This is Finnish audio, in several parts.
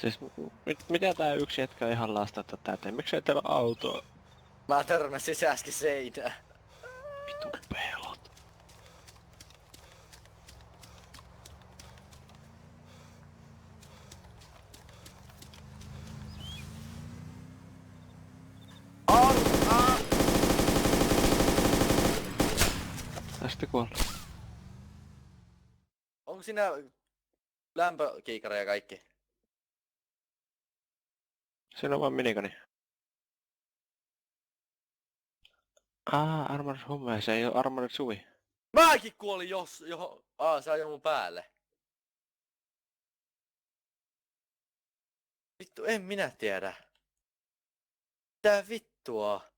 Siis mitä tää yksi jätkä on ihan lastata täyteen? Miksei teillä ole autoa? Mä törmäsin se äsken seinään. Vitu pelot. Tästä kuolla. Onko siinä lämpökiikari ja kaikki? Siinä on vaan minikoni. Armored Humme, se ei oo Armored Suvi. Mäkin kuolin se ajoi mun päälle. Vittu, en minä tiedä. Mitä vittua?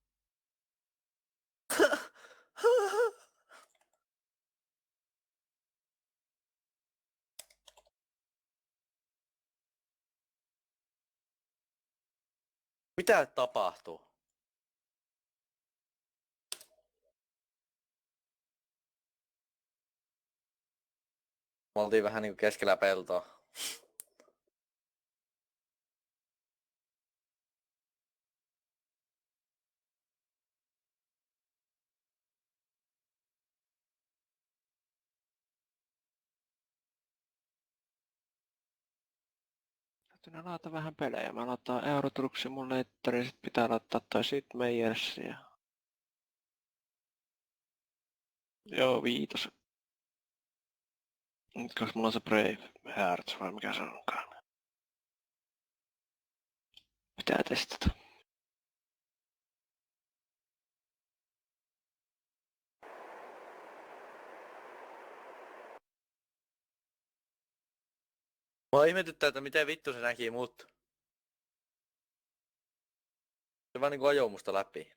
Mitä tapahtuu? Me oltiin vähän niinku keskellä peltoa. Täytyy laata vähän pelejä. Mä laittaa Euro Truck Simulator, sit pitää laittaa toi Sid Meier's ja... Joo, 5. Nyt koska mulla on se Brave Hearts vai mikä se onkaan. Pitää testata. Mua ihmetyttää, että miten vittu se näki mut. Se vaan niinku ajoi musta läpi.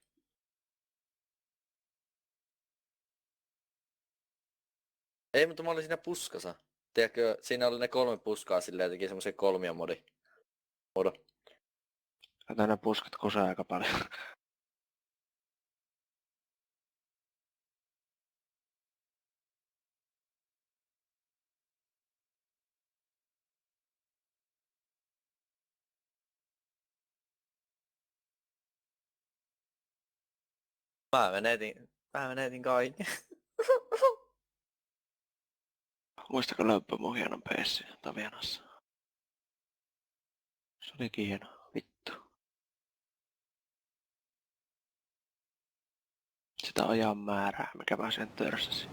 Ei, mutta mä olin siinä puskassa. Tiedätkö, siinä oli ne 3 puskaa silleen, teki semmosen kolmiomodi. Kato ne puskat kusaa aika paljon. Mä menetin kaikki. Muistako löypää mun hienon peessi Tavianassa? Se olikin hieno. Vittu. Sitä ajan määrää, mikä mä sen törsäsin.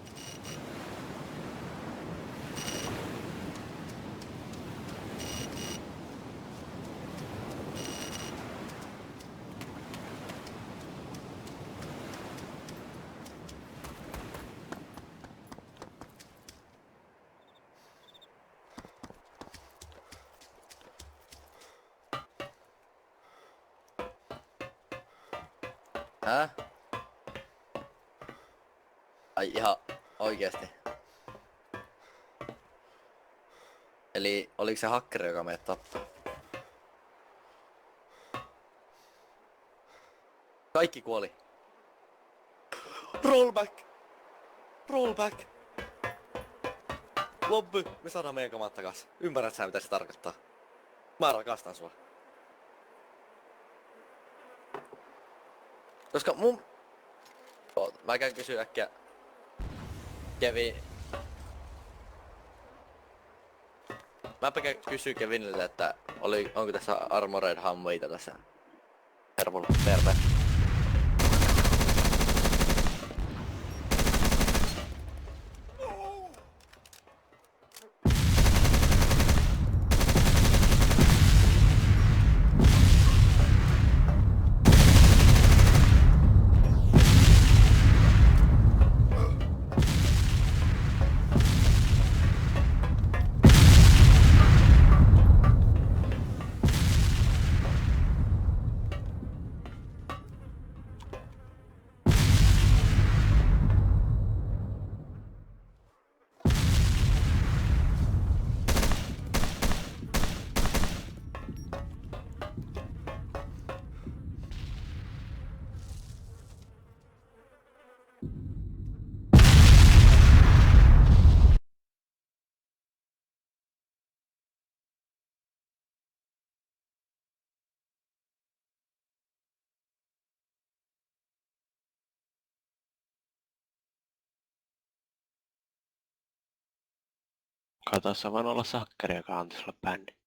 Häh? Ai ihan oikeesti. Eli oliko se hakkeri, joka meidät tappoi? Kaikki kuoli. Rollback! Rollback! Lobby, me saadaan meidän kamat takas. Ymmärrät sä mitä se tarkoittaa? Mä rakastan sua. Koska mun... Mä käyn kysyä äkkiä... Mäpä käyn kysyä Keviniltä, että onko tässä Armored Humveita tässä... Terve. Kato, sä voin olla se hakkeri, joka antaa sulle bändi.